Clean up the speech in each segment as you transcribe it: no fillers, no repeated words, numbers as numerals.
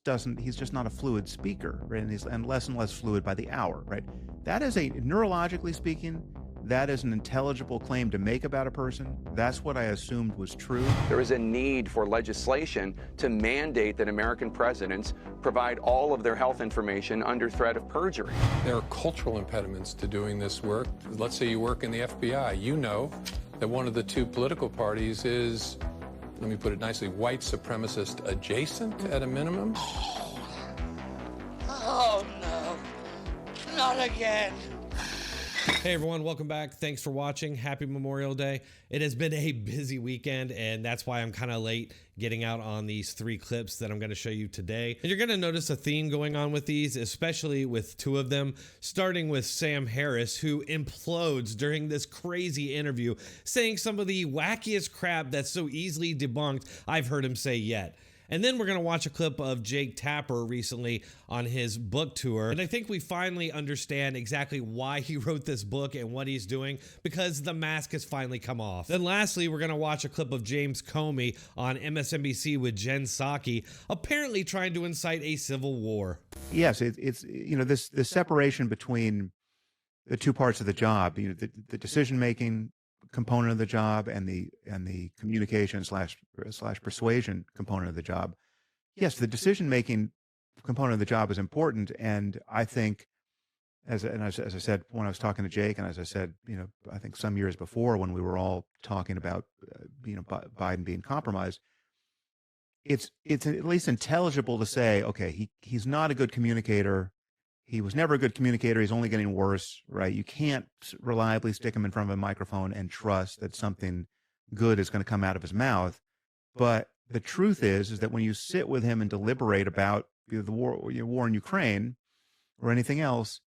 doesn't, he's just not a fluid speaker, right? And less fluid by the hour, right? That is a, neurologically speaking, that is an intelligible claim to make about a person. That's what I assumed was true. There is a need for legislation to mandate that American presidents provide all of their health information under threat of perjury. There are cultural impediments to doing this work. Let's say you work in the FBI. You know that one of the two political parties is, let me put it nicely, white supremacist adjacent at a minimum. Oh, no. Not again. Hey everyone, welcome back. Thanks for watching. Happy Memorial Day. It has been a busy weekend, and that's why I'm kind of late getting out on these 3 clips that I'm going to show you today. And you're going to notice a theme going on with these, especially with 2 of them, starting with Sam Harris, who implodes during this crazy interview, saying some of the wackiest crap that's so easily debunked I've heard him say yet. And then we're going to watch a clip of Jake Tapper recently on his book tour. And I think we finally understand exactly why he wrote this book and what he's doing, because the mask has finally come off. Then lastly, we're going to watch a clip of James Comey on MSNBC with Jen Psaki, apparently trying to incite a civil war. Yes, it's you know, this separation between the 2 parts of the job, you know, the decision-making component of the job and the communication slash persuasion component of the job. Yes, the decision-making component of the job is important, and I think, as I said when I was talking to Jake, and as I said, you know, I think some years before when we were all talking about you know, Biden being compromised, it's at least intelligible to say, okay, he's not a good communicator. He was never a good communicator. He's only getting worse, right? You can't reliably stick him in front of a microphone and trust that something good is going to come out of his mouth. But the truth is that when you sit with him and deliberate about the war in Ukraine or anything else,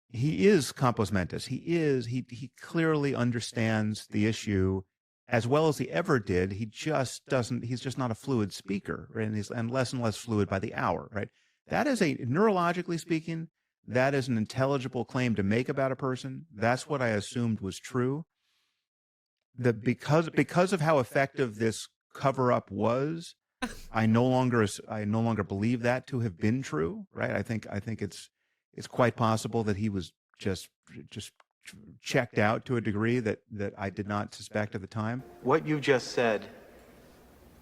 he is compos mentis. He clearly understands the issue as well as he ever did. He just doesn't. He's just not a fluid speaker, right? And less fluid by the hour, right? That is a, neurologically speaking, that is an intelligible claim to make about a person. That's what I assumed was true. Because of how effective this cover-up was, I no longer believe that to have been true, right? I think it's quite possible that he was just checked out to a degree that I did not suspect at the time. What you just said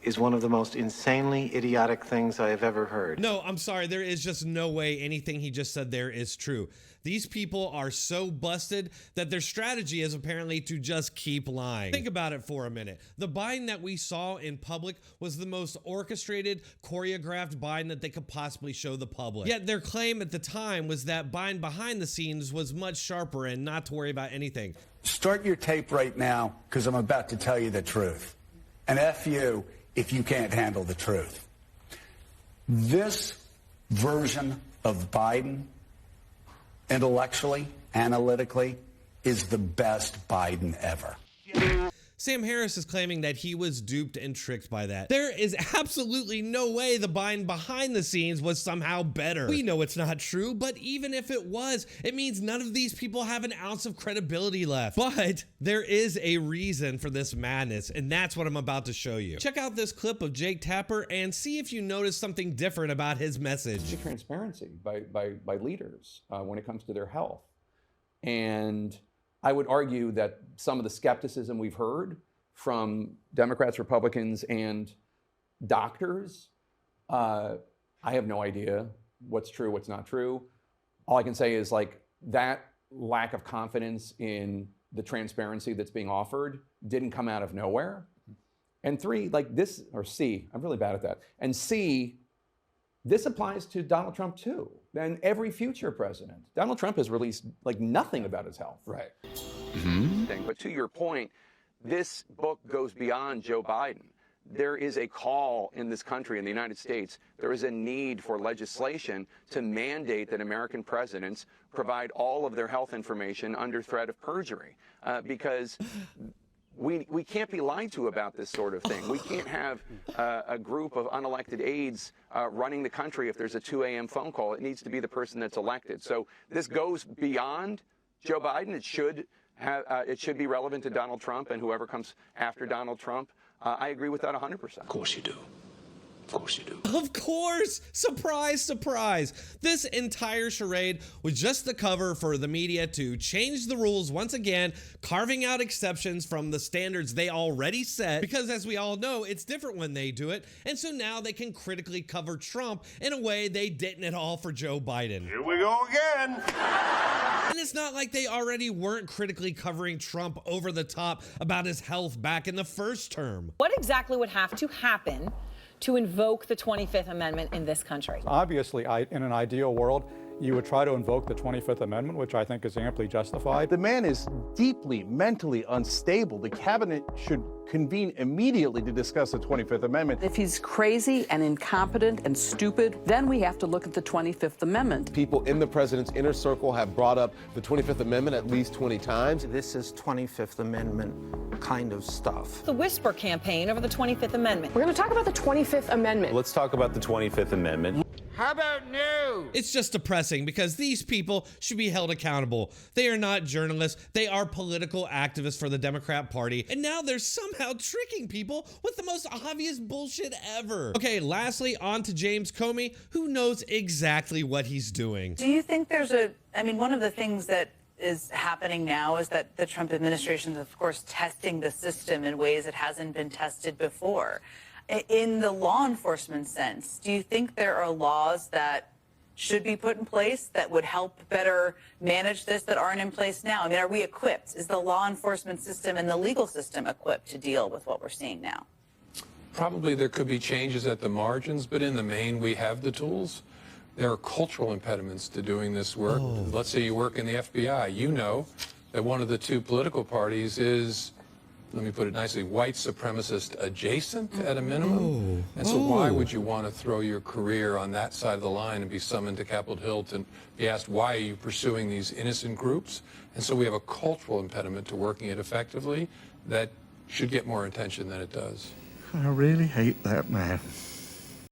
is one of the most insanely idiotic things I have ever heard. No, I'm sorry. There is just no way anything he just said there is true. These people are so busted that their strategy is apparently to just keep lying. Think about it for a minute. The Biden that we saw in public was the most orchestrated, choreographed Biden that they could possibly show the public. Yet their claim at the time was that Biden behind the scenes was much sharper and not to worry about anything. Start your tape right now, because I'm about to tell you the truth. And F you if you can't handle the truth. This version of Biden, intellectually, analytically, is the best Biden ever. Sam Harris is claiming that he was duped and tricked by that. There is absolutely no way the Biden behind the scenes was somehow better. We know it's not true, but even if it was, it means none of these people have an ounce of credibility left. But there is a reason for this madness, and that's what I'm about to show you. Check out this clip of Jake Tapper and see if you notice something different about his message. Transparency by leaders when it comes to their health. And I would argue that some of the skepticism we've heard from Democrats, Republicans, and doctors, I have no idea what's true, what's not true. All I can say is, like, that lack of confidence in the transparency that's being offered didn't come out of nowhere. And 3, like this, or C, I'm really bad at that. And C, this applies to Donald Trump too, and every future president. Donald Trump has released like nothing about his health. Right. But to your point, this book goes beyond Joe Biden. There is a call in this country, in the United States, there is a need for legislation to mandate that American presidents provide all of their health information under threat of perjury, because we can't be lied to about this sort of thing. We can't have a group of unelected aides running the country if there's a 2 a.m. phone call. It needs to be the person that's elected. So this goes beyond Joe Biden. It should be relevant to Donald Trump and whoever comes after Donald Trump. I agree with that 100%. Of course you do. Of course you do. Of course! Surprise, surprise. This entire charade was just the cover for the media to change the rules once again, carving out exceptions from the standards they already set, because as we all know, it's different when they do it, and so now they can critically cover Trump in a way they didn't at all for Joe Biden. Here we go again. And it's not like they already weren't critically covering Trump over the top about his health back in the first term. What exactly would have to happen to invoke the 25th Amendment in this country? Obviously, in an ideal world, you would try to invoke the 25th Amendment, which I think is amply justified. The man is deeply mentally unstable. The cabinet should convene immediately to discuss the 25th Amendment. If he's crazy and incompetent and stupid, then we have to look at the 25th Amendment. People in the president's inner circle have brought up the 25th Amendment at least 20 times. This is 25th Amendment kind of stuff. The whisper campaign over the 25th Amendment. We're going to talk about the 25th Amendment. Let's talk about the 25th Amendment. How about no? It's just depressing because these people should be held accountable. They are not journalists. They are political activists for the Democrat Party. And now they're somehow tricking people with the most obvious bullshit ever. Okay, lastly, on to James Comey, who knows exactly what he's doing. Do you think there's one of the things that is happening now is that the Trump administration is, of course, testing the system in ways it hasn't been tested before. In the law enforcement sense, do you think there are laws that should be put in place that would help better manage this that aren't in place now? I mean, are we equipped? Is the law enforcement system and the legal system equipped to deal with what we're seeing now? Probably there could be changes at the margins, but in the main, we have the tools. There are cultural impediments to doing this work. Let's say you work in the FBI. You know that one of the two political parties is, let me put it nicely, white supremacist adjacent at a minimum. And so why would you want to throw your career on that side of the line and be summoned to Capitol Hill to be asked, why are you pursuing these innocent groups? And so we have a cultural impediment to working it effectively that should get more attention than it does. I really hate that man.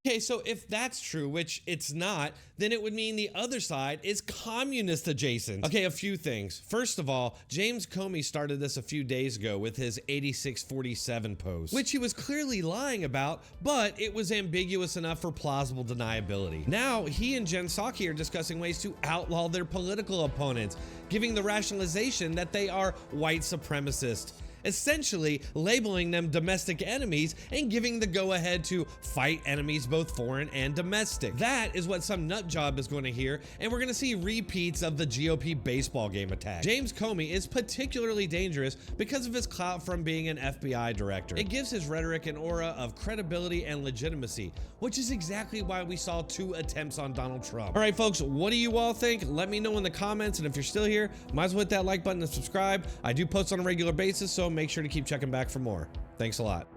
Okay, so if that's true, which it's not, then it would mean the other side is communist adjacent. Okay, a few things. First of all, James Comey started this a few days ago with his 8647 post, which he was clearly lying about, but it was ambiguous enough for plausible deniability. Now, he and Jen Psaki are discussing ways to outlaw their political opponents, giving the rationalization that they are white supremacist, essentially labeling them domestic enemies and giving the go-ahead to fight enemies both foreign and domestic. That is what some nut job is going to hear, and we're going to see repeats of the GOP baseball game attack. James Comey is particularly dangerous because of his clout from being an FBI director. It gives his rhetoric an aura of credibility and legitimacy, which is exactly why we saw 2 attempts on Donald Trump. All right, folks, what do you all think? Let me know in the comments, and if you're still here, might as well hit that like button and subscribe. I do post on a regular basis, so make sure to keep checking back for more. Thanks a lot.